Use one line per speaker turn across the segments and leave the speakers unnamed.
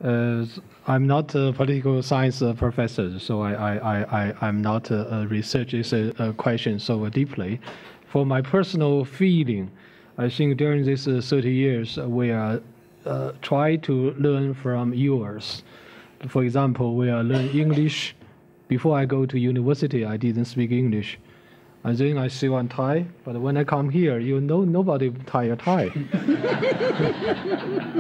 I'm not a political science professor, so I'm not researching a question so deeply. For my personal feeling, I think during these 30 years, we are try to learn from yours. For example, we are learning English. Before I go to university, I didn't speak English. And then I sew a tie, but when I come here, nobody tie a tie.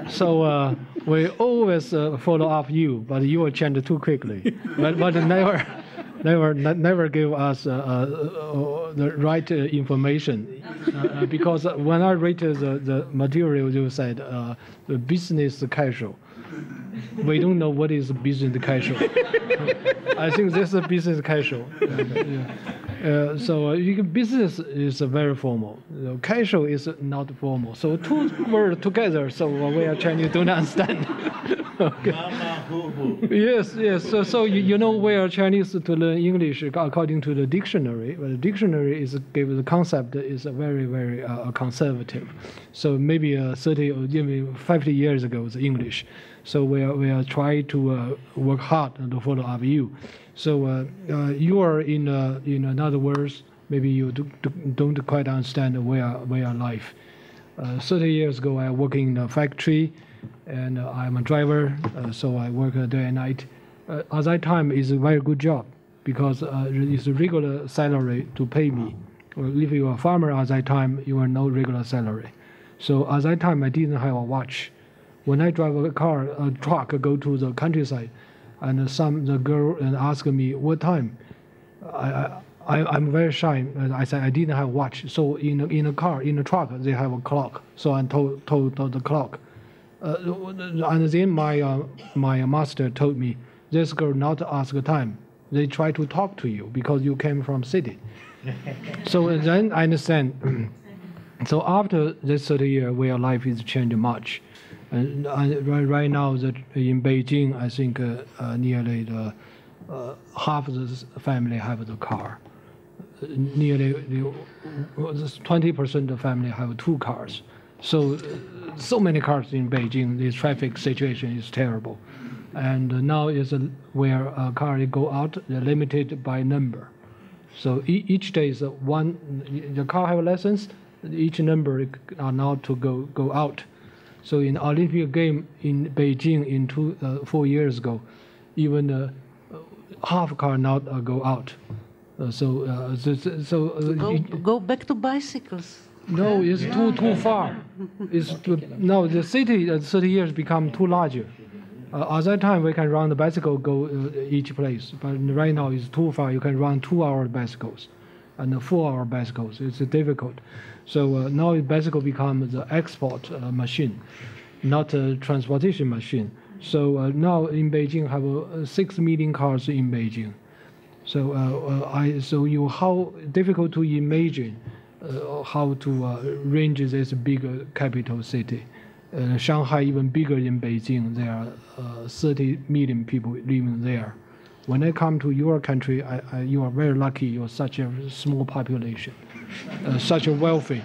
So we always follow up you, but you will change too quickly. But never give us the right information. Because when I read the material, you said the business casual. We don't know what is business casual. I think this is business casual. So business is very formal. Casual is not formal. So two words together. So we are Chinese don't understand. Okay. Yes. So you know we are Chinese to learn English according to the dictionary. But the dictionary is give the concept is very conservative. So maybe 30 or even 50 years ago was English. So we are trying to work hard to follow up you. So you are in other words, maybe you don't quite understand where life. 30 years ago, I work in a factory, and I'm a driver, so I work day and night. At that time, it's a very good job because it's a regular salary to pay me. Well, if you are a farmer at that time, you are no regular salary. So at that time, I didn't have a watch. When I drive a truck, go to the countryside, and the girl ask me what time. I'm very shy. I said I didn't have a watch. So in a truck, they have a clock. So I told the clock. And then my master told me, this girl not ask the time. They try to talk to you because you came from city. So then I understand. So after this 30 years, where life is changed much. And right now, in Beijing, I think nearly half of the family have the car. Nearly 20% of the family have 2 cars. So many cars in Beijing. The traffic situation is terrible, and now is where a car go out, they're limited by number. So each day is one. The car have a license. Each number are now to go out. So in Olympic game in Beijing 4 years ago, even half car not go out.
Go back to bicycles.
No, it's too far. No, the city 30 years become too larger. At that time we can run the bicycle go each place, but right now it's too far. You can run 2-hour bicycles, and 4-hour bicycles. It's difficult. So now bicycle becomes the export machine, not a transportation machine. So now in Beijing have 6 million cars in Beijing. So how difficult to imagine how to range this big capital city. Shanghai even bigger than Beijing. There are 30 million people living there. When I come to your country, you are very lucky. You're such a small population, such a wealthy.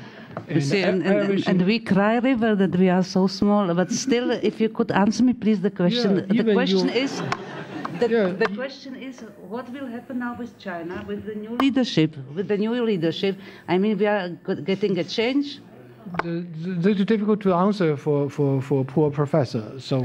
And we cry, River, that we are so small. But still, if you could answer me, please, the question.
Yeah,
the question is, the question is, what will happen now with China, with the new leadership? With the new leadership, I mean, we are getting a change.
It's difficult to answer for poor professor. So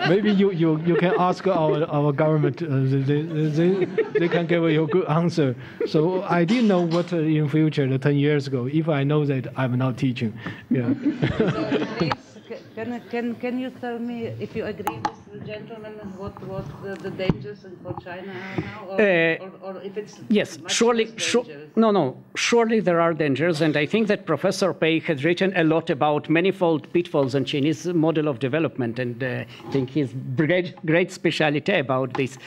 maybe you can ask our government. They can give you a good answer. So I didn't know what in future 10 years ago. If I know that, I'm not teaching. Yeah.
Can you tell me if you agree with the gentleman what the dangers for China are now, or if it's
yes, surely, surely there are dangers, and I think that Professor Pei has written a lot about manifold pitfalls in Chinese model of development, and I think his great specialty about this.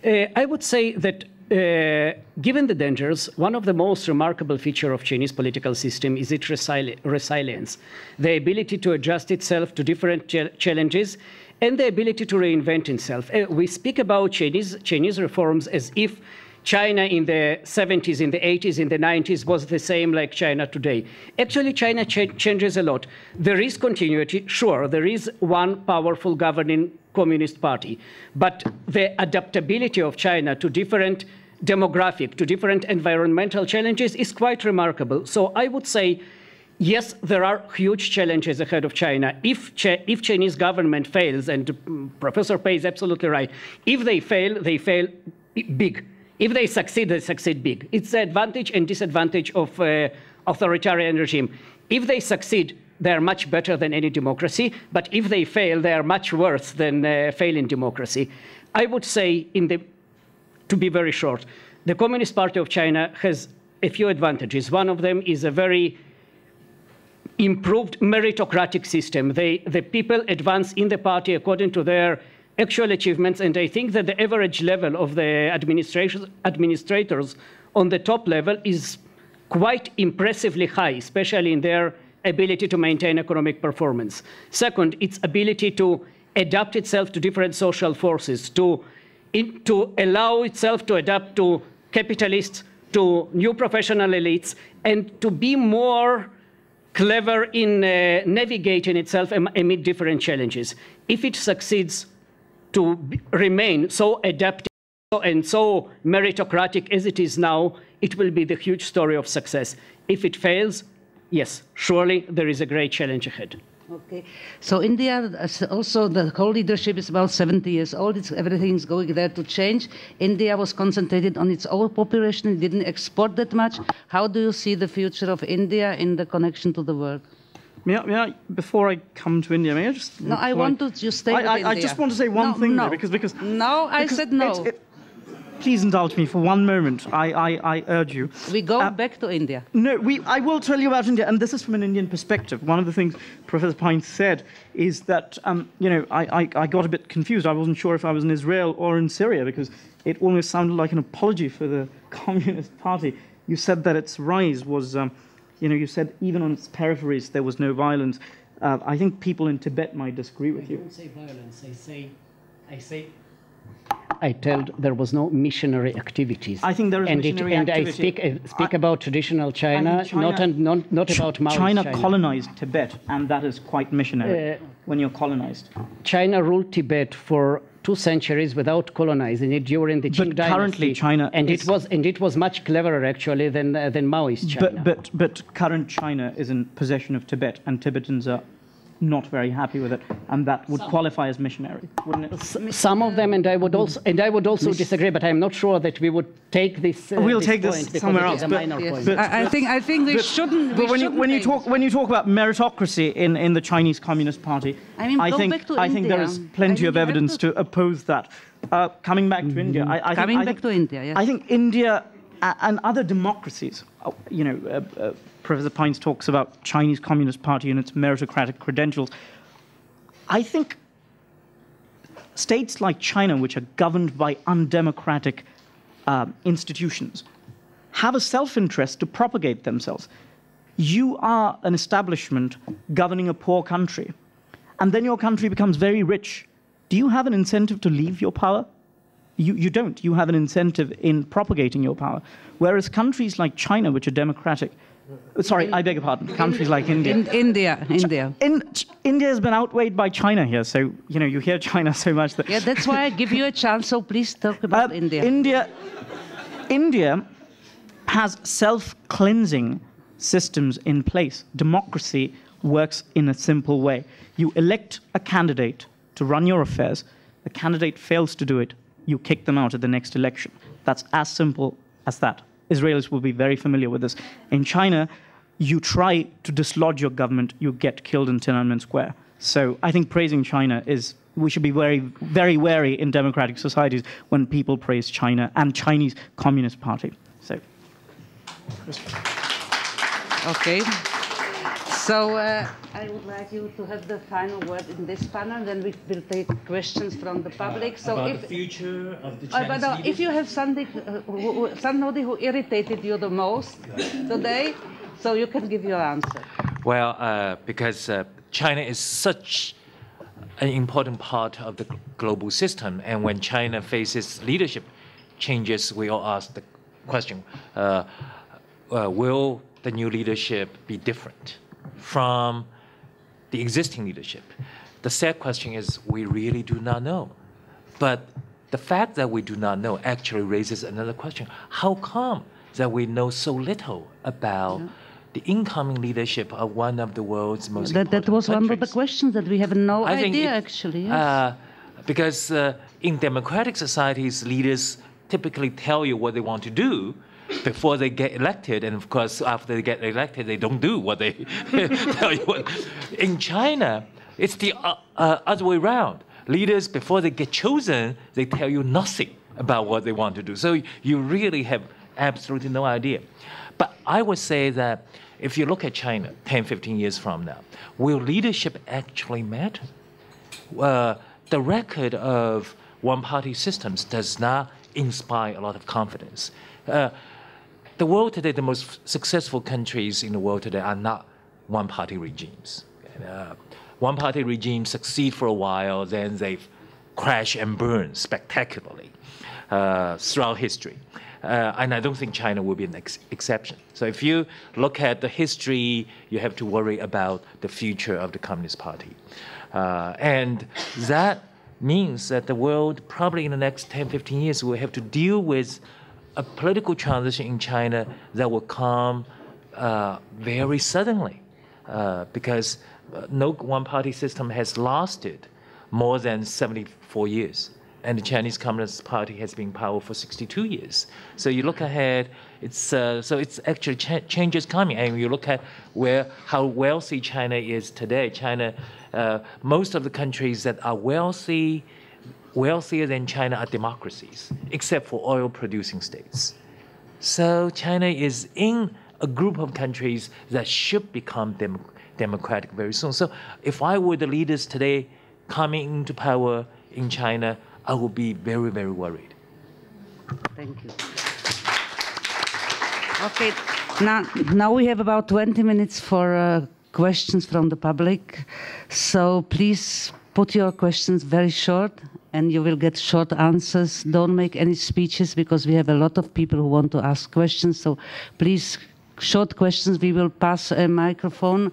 I would say that given the dangers, one of the most remarkable features of Chinese political system is its resilience, the ability to adjust itself to different challenges, and the ability to reinvent itself. We speak about Chinese reforms as if China in the 70s, in the 80s, in the 90s was the same like China today. Actually, China changes a lot. There is continuity, sure, there is one powerful governing communist party, but the adaptability of China to different demographic, to different environmental challenges is quite remarkable. So I would say, yes, there are huge challenges ahead of China. If Chinese government fails, and Professor Pei is absolutely right, if they fail big. If they succeed big. It's the advantage and disadvantage of authoritarian regime. If they succeed, they are much better than any democracy. But if they fail, they are much worse than failing democracy. I would say, to be very short, the Communist Party of China has a few advantages. One of them is a very improved meritocratic system. The people advance in the party according to their actual achievements, and I think that the average level of the administrators on the top level is quite impressively high, especially in their ability to maintain economic performance. Second, its ability to adapt itself to different social forces, to allow itself to adapt to capitalists, to new professional elites, and to be more clever in navigating itself amid different challenges. If it succeeds to remain so adaptive and so meritocratic as it is now, it will be the huge story of success. If it fails, yes, surely there is a great challenge ahead.
Okay, so India, also the whole leadership is about 70 years old. Everything is going there to change. India was concentrated on its own population. It didn't export that much. How do you see the future of India in the connection to the world?
May I, before I come to India, may I just...
No, I want to just stay with India.
I just want to say one thing there, because...
No, I said no.
Please indulge me for one moment. I urge you.
We go back to India.
No, I will tell you about India, and this is from an Indian perspective. One of the things Professor Pine said is that, I got a bit confused. I wasn't sure if I was in Israel or in Syria, because it almost sounded like an apology for the Communist Party. You said that its rise was... you said even on its peripheries there was no violence. I think people in Tibet might disagree with you.
I don't say violence. I told there was no missionary activities.
I think there is missionary activity.
And I speak about traditional China, not about Maoist
China colonized Tibet, and that is quite missionary when you're colonized.
China ruled Tibet for 2 centuries without colonizing it during the Qing dynasty.
Currently China
it was much cleverer actually than Maoist China.
But current China is in possession of Tibet, and Tibetans are not very happy with it, and that would qualify as missionary, wouldn't it?
Some of them, and I would also disagree, but I'm not sure that we would take this.
We'll take this somewhere else.
I think we shouldn't.
But when you talk about meritocracy in the Chinese Communist Party, I think there is plenty of evidence to oppose that. Coming back to India, I think India and other democracies, Professor Pines talks about Chinese Communist Party and its meritocratic credentials. I think states like China, which are governed by undemocratic institutions, have a self-interest to propagate themselves. You are an establishment governing a poor country, and then your country becomes very rich. Do you have an incentive to leave your power? You don't. You have an incentive in propagating your power. Whereas countries like China, which are democratic, sorry, I beg your pardon, countries like India.
India
has been outweighed by China here, so, you hear China so much that...
Yeah, that's why I give you a chance, so please talk about India.
India has self-cleansing systems in place. Democracy works in a simple way. You elect a candidate to run your affairs. The candidate fails to do it. You kick them out at the next election. That's as simple as that. Israelis will be very familiar with this. In China, you try to dislodge your government, you get killed in Tiananmen Square. So I think praising China we should be very, very wary in democratic societies when people praise China and Chinese Communist Party. So.
Okay. So I would like you to have the final word in this panel, then we will take questions from the public. So
about the future of the Chinese leadership?
If you have somebody who irritated you the most today, so you can give your answer.
Well, because China is such an important part of the global system, and when China faces leadership changes, we all ask the question, will the new leadership be different from the existing leadership? The sad question is, we really do not know. But the fact that we do not know actually raises another question. How come that we know so little about the incoming leadership of one of the world's most important
That was
countries?
one of the questions, that we have no idea, actually. Yes.
Because in democratic societies, leaders typically tell you what they want to do before they get elected, and of course, after they get elected, they don't do what they tell you. In China, it's the other way around. Leaders, before they get chosen, they tell you nothing about what they want to do. So you really have absolutely no idea. But I would say that if you look at China 10, 15 years from now, will leadership actually matter? The record of one-party systems does not inspire a lot of confidence. The world today, the most successful countries in the world today are not one-party regimes. One-party regimes succeed for a while, then they crash and burn spectacularly throughout history. And I don't think China will be an exception. So if you look at the history, you have to worry about the future of the Communist Party. And that means that the world probably in the next 10, 15 years will have to deal with a political transition in China that will come very suddenly because no one-party system has lasted more than 74 years. And the Chinese Communist Party has been in power for 62 years. So you look ahead, it's actually changes coming. And you look at how wealthy China is today. China, most of the countries that are wealthier than China are democracies, except for oil-producing states. So China is in a group of countries that should become democratic very soon. So if I were the leaders today coming into power in China, I would be very, very worried.
Thank you. Okay, now we have about 20 minutes for questions from the public. So please put your questions very short, and you will get short answers. Don't make any speeches, because we have a lot of people who want to ask questions. So please, short questions. We will pass a microphone.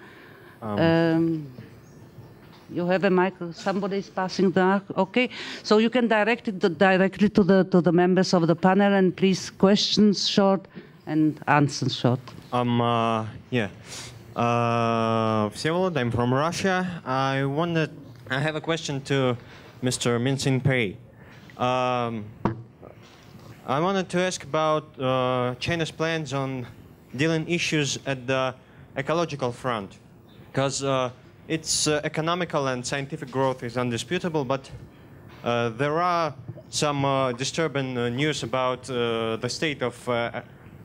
You have a microphone. Somebody is passing the. Okay, so you can direct it directly to the members of the panel, and please, questions short and answers short.
Всеволод, I'm from Russia. I have a question to Mr. Min Sin Pei. I wanted to ask about China's plans on dealing issues at the ecological front, because its economical and scientific growth is undisputable, but there are some disturbing news about the state of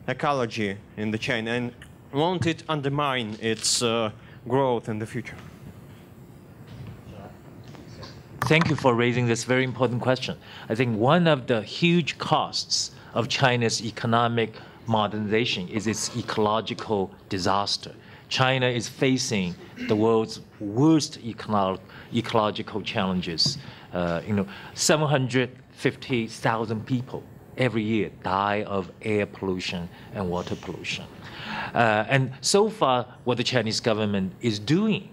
ecology in the China, and won't it undermine its growth in the future?
Thank you for raising this very important question. I think one of the huge costs of China's economic modernization is its ecological disaster. China is facing the world's worst ecological challenges. 750,000 people every year die of air pollution and water pollution. And so far, what the Chinese government is doing,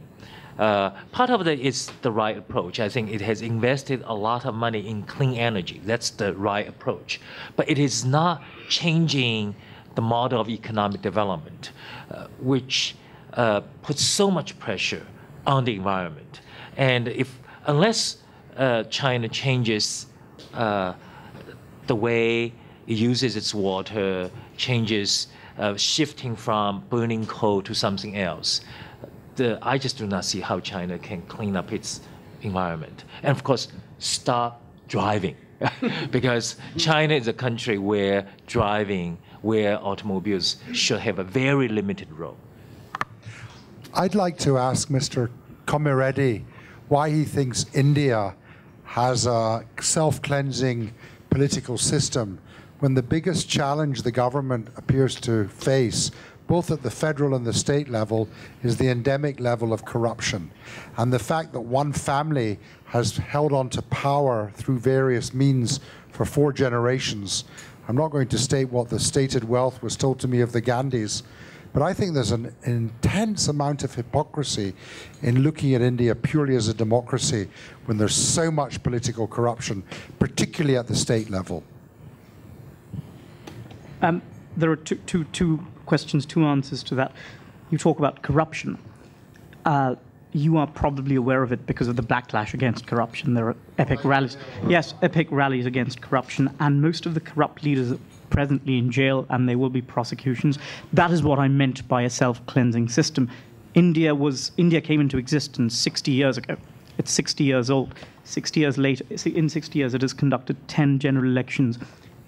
part of it is the right approach. I think it has invested a lot of money in clean energy. That's the right approach. But it is not changing the model of economic development, which puts so much pressure on the environment. And unless China changes the way it uses its water, changes shifting from burning coal to something else, I just do not see how China can clean up its environment. And of course, stop driving. Because China is a country where automobiles should have a very limited role.
I'd like to ask Mr. Komireddy why he thinks India has a self-cleansing political system when the biggest challenge the government appears to face both at the federal and the state level, is the endemic level of corruption. And the fact that one family has held on to power through various means for 4 generations. I'm not going to state what the stated wealth was told to me of the Gandhis, but I think there's an intense amount of hypocrisy in looking at India purely as a democracy when there's so much political corruption, particularly at the state level.
There are two questions, 2 answers to that. You talk about corruption. You are probably aware of it because of the backlash against corruption. There are epic rallies. Yes, epic rallies against corruption, and most of the corrupt leaders are presently in jail, and there will be prosecutions. That is what I meant by a self-cleansing system. India came into existence 60 years ago. It's 60 years old. 60 years later, in 60 years, it has conducted 10 general elections.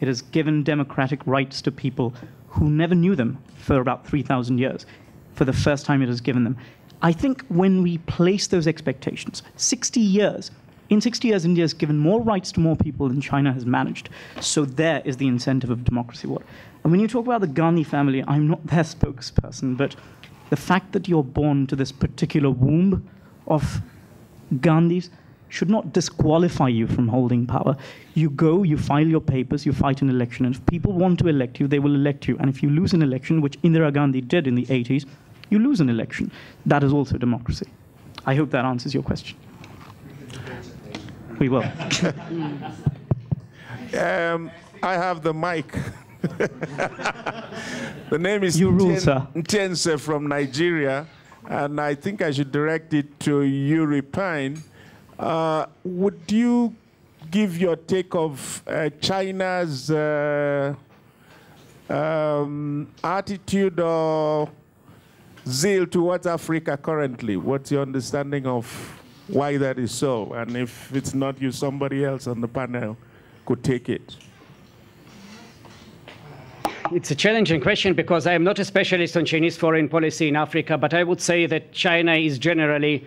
It has given democratic rights to people who never knew them for about 3,000 years. For the first time, it has given them. I think when we place those expectations, 60 years, in 60 years, India has given more rights to more people than China has managed. So there is the incentive of democracy. And when you talk about the Gandhi family, I'm not their spokesperson, but the fact that you're born to this particular womb of Gandhis should not disqualify you from holding power. You go, you file your papers, you fight an election, and if people want to elect you, they will elect you. And if you lose an election, which Indira Gandhi did in the 80s, you lose an election. That is also democracy. I hope that answers your question. We will.
I have the mic. The name is Ntense from Nigeria, and I think I should direct it to Yuri Pine. Would you give your take of China's attitude or zeal towards Africa currently? What's your understanding of why that is so? And if it's not you, somebody else on the panel could take it.
It's a challenging question because I am not a specialist on Chinese foreign policy in Africa, but I would say that China is generally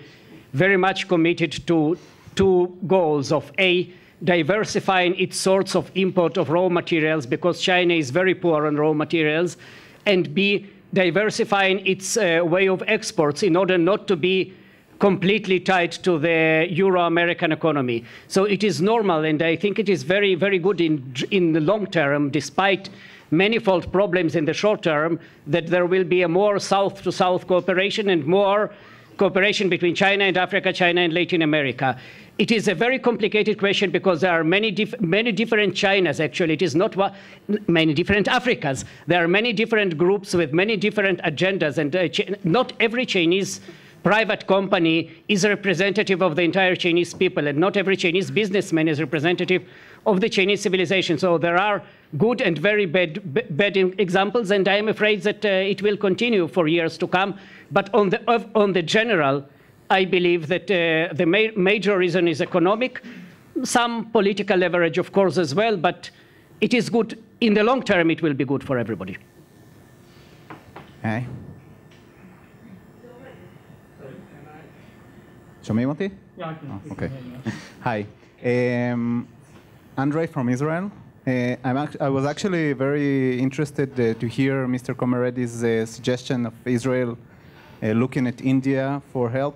very much committed to 2 goals of A, diversifying its source of import of raw materials because China is very poor on raw materials, and B, diversifying its way of exports in order not to be completely tied to the Euro-American economy. So it is normal, and I think it is very, very good in the long term, despite manifold problems in the short term, that there will be a more south-to-south cooperation and more cooperation between China and Africa, China and Latin America. It is a very complicated question because there are many different Chinas, actually. It is not many different Africas. There are many different groups with many different agendas, and not every Chinese private company is representative of the entire Chinese people, and not every Chinese businessman is representative of the Chinese civilization. So there are good and very bad examples, and I am afraid that it will continue for years to come. But on the general, I believe that the major reason is economic, some political leverage, of course, as well, but it is good. In the long term, it will be good for everybody.
Hi. שומעים אותי?
Yeah, I can.
Okay. Hi. Andre from Israel. I was actually very interested to hear Mr. Komereddy's suggestion of Israel looking at India for help.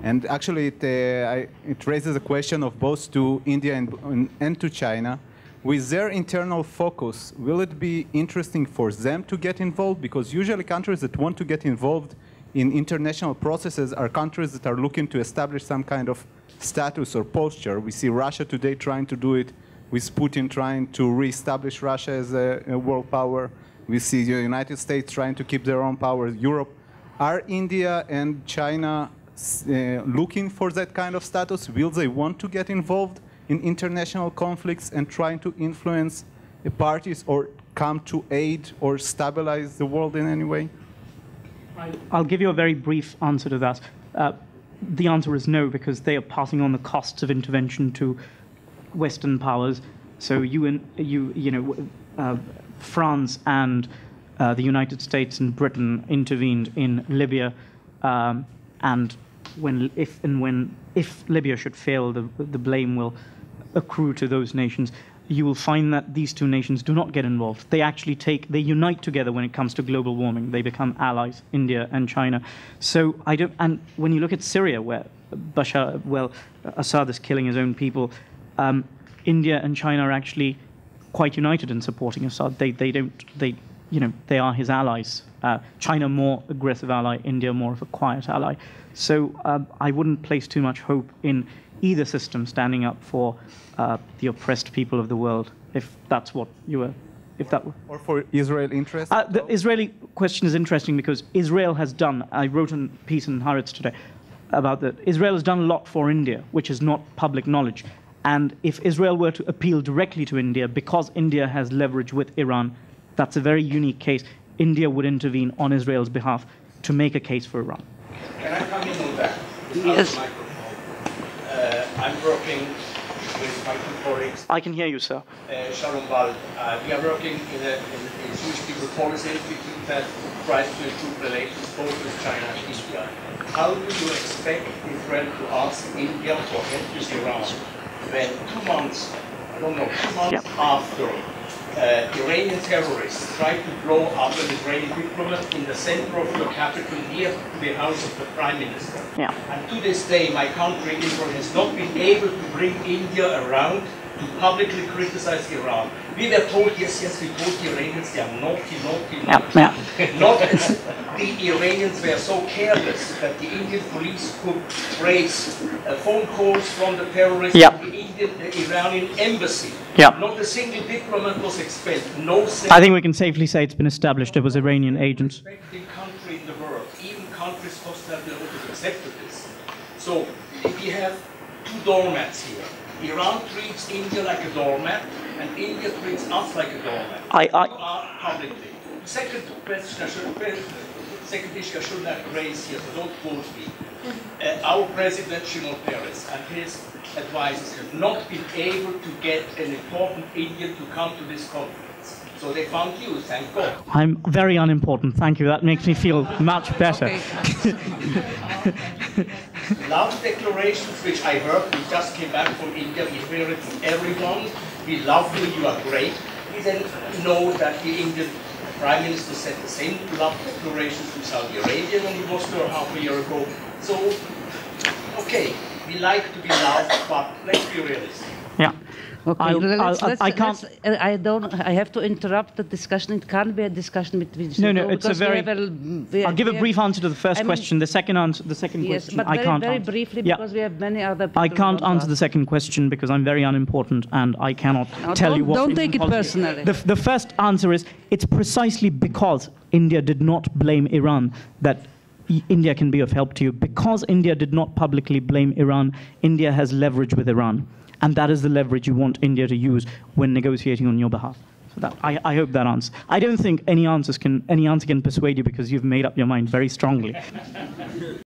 And actually, it raises a question of both to India and to China. With their internal focus, will it be interesting for them to get involved? Because usually countries that want to get involved in international processes are countries that are looking to establish some kind of status or posture. We see Russia today trying to do it, with Putin trying to reestablish Russia as a world power. We see the United States trying to keep their own power, Europe. Are India and China looking for that kind of status? Will they want to get involved in international conflicts and trying to influence the parties or come to aid or stabilize the world in any way?
I'll give you a very brief answer to that. The answer is no, because they are passing on the costs of intervention to Western powers. So France and the United States and Britain intervened in Libya, and if Libya should fail, the blame will accrue to those nations. you will find that these two nations do not get involved. They actually they unite together when it comes to global warming. They become allies, India and China. So and when you look at Syria, where Assad is killing his own people, India and China are actually quite united in supporting Assad. They are his allies. China more aggressive ally, India more of a quiet ally. So I wouldn't place too much hope in either system standing up for the oppressed people of the world, if that's what you were,
Or for Israel interests?
The Israeli question is interesting because Israel has done, I wrote a piece in Haaretz today about that, Israel has done a lot for India, which is not public knowledge. And if Israel were to appeal directly to India, because India has leverage with Iran, that's a very unique case. India would intervene on Israel's behalf to make a case for Iran.
Can I come in on that?
Yes.
I'm working with my two colleagues.
I can hear you, sir.
Shalom Bal. We are working in a Jewish People Policy Institute that tries to improve relations both with China and India. How do you expect Israel to ask India for help with Iran when 2 months, I don't know, 2 months after Iranian terrorists tried to blow up an Israeli diplomat in the center of your capital, near to the house of the Prime Minister?
Yeah.
And to this day, my country, Israel, has not been able to bring India around to publicly criticize Iran. We were told, yes, we told the Iranians they are naughty. Not as the Iranians were so careless that the Indian police could trace phone calls from the terrorists to the Iranian embassy. Not a single diplomat was expelled.
I think we can safely say it's been established it was Iranian agents.
Respected country in the world, even countries hostile to have accepted this. So we have two doormats here. Iran treats India like a doormat, and India treats us like a doormat. Publicly. Second question, second issue I should not raise here, so don't quote me. Our President Shimon Peres and his advisors have not been able to get an important Indian to come to this conference. So they found you, thank God.
I'm very unimportant, thank you. That makes me feel much better.
Love declarations, which I heard, we just came back from India, we hear it from everyone. We love you, you are great. We then know that the Indian Prime Minister said the same love declarations to Saudi Arabia when he was there half a year ago. So, okay, we like to be loved, but let's be realistic.
Yeah.
Okay,
I
have to interrupt the discussion. It can't be a discussion between.
No, it's a very. I'll give a brief answer to the first question. The second question,
but
I can't
very
answer.
briefly, because we have many other people.
I can't answer the second question because I'm very unimportant and I cannot tell you what.
Don't take it personally.
The first answer is it's precisely because India did not blame Iran that India can be of help to you. Because India did not publicly blame Iran, India has leverage with Iran. And that is the leverage you want India to use when negotiating on your behalf. So that, I hope that answers. I don't think any answer can persuade you because you've made up your mind very strongly.